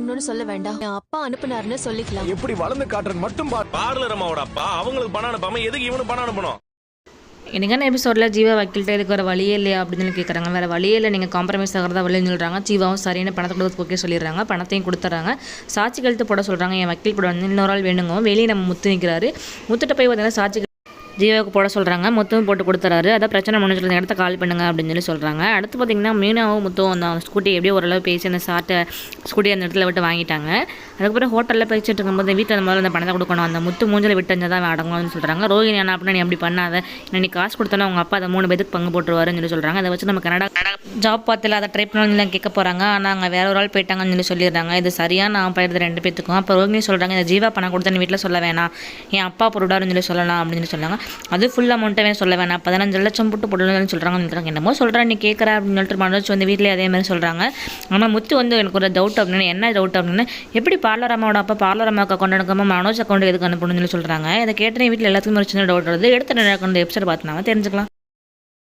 வாங்கணும்னு சொல்ல வேண்டாம். என் அப்பா அனுப்புனாருன்னு சொல்லிக்கலாம். எப்படி வளர்ந்து காட்டுறேன் மட்டும் பார்லர் அம்மாவோட அப்பா அவங்களுக்கு பணம் அனுப்பாம எதுக்கு இவனு பணம் அனுப்பணும்? எனக்கான எபிசோடில் ஜீவா வக்கீல்கிட்ட இதுக்கு வேறு வழியே இல்லையா அப்படின்னு கேட்குறாங்க. வேறு வழியே இல்லை, நீங்கள் காம்ப்ரமைஸ் ஆகிறதா வழின்னு சொல்கிறாங்க. ஜீவாவும் சரியான பணத்தை கொடுத்து ஓகே சொல்லிடுறாங்க. பணத்தையும் கொடுத்துட்றாங்க. சாட்சி கழுத்து போட சொல்கிறாங்க. என் வக்கீல் கூட வந்து இன்னொரு ஆள் வேணுங்க. வெளியே நம்ம முத்து நிற்கிறாரு. முத்துட்ட போய் பார்த்தீங்கன்னா சாட்சி ஜீவாவுக்கு போட சொல்கிறாங்க. முத்துவும் போட்டு கொடுத்துறாரு. அதான் பிரச்சனை முடிஞ்சிருந்த இடத்த கால் பண்ணுங்க அப்படின்னு சொல்கிறாங்க. அடுத்து பார்த்திங்கன்னா மீனாவும் முத்துவும் அந்த ஸ்கூட்டி எப்படியோ ஓரளவு பேசி அந்த ஸ்கூட்டி அந்த இடத்துல விட்டு வாங்கிட்டாங்க. அதுக்கப்புறம் ஹோட்டலில் பேசிட்டு இருக்கும்போது வீட்டில் அந்த மாதிரி அந்த பணத்தை கொடுக்கணும், அந்த முத்து மூஞ்சில் விட்டு தான் அடங்கும்னு சொல்கிறாங்க. ரோஹிணி என்ன அப்படின்னா நீ அப்படி பண்ணாத, நீ காசு கொடுத்தோன்னா அவங்க அப்பா அதை 3 பேருக்கு பங்கு போட்டுருவாருன்னு சொல்லி சொல்கிறாங்க. அதை வச்சு நம்ம கனடா ஜாப் பார்த்துல அதை ட்ரை பண்ணலாம் கேட்க போகிறாங்க. ஆனால் அங்கே வேற ஒரு ஆள் போயிட்டாங்கன்னு சொல்லிடுறாங்க. இது சரியாக நான் போயிடுது 2 பேத்துக்கும். அப்போ ரோஹிணி சொல்கிறாங்க இந்த ஜீவா பணம் கொடுத்தா நீ வீட்டில் சொல்ல வேணாம், என் அப்பா பொருடாருன்னு சொல்லலாம் அப்படின்னு சொல்கிறாங்க. அது ஃபுல் அமௌண்ட்டவே சொல்ல வேணாம், 15 லட்சம் போட்டு போடணும்னு சொல்கிறாங்க. என்னமோ சொல்கிறேன் நீ கேட்குற அப்படின்னு சொல்லிட்டு மனோஜ் வந்து வீட்டிலே அதே மாதிரி சொல்கிறாங்க. ஆனால் முத்து வந்து எனக்கு ஒரு டவுட் அப்படின்னு, என்ன டவுட் அப்படின்னு, எப்படி பார்லர் அம்மாவோட அப்பா பார்லர் அம்மாவுக்கு அக்கௌண்ட் எடுக்காமல் மனோஜ் அக்கௌண்ட் எதுக்கு அனுப்பணும்னு சொல்கிறாங்க. இதை கேட்டு வீட்டில் எல்லாத்துக்குமே ஒரு சின்ன டவுட் வருது. எடுத்து எபிசோட் பார்த்து தெரிஞ்சுக்கலாம்.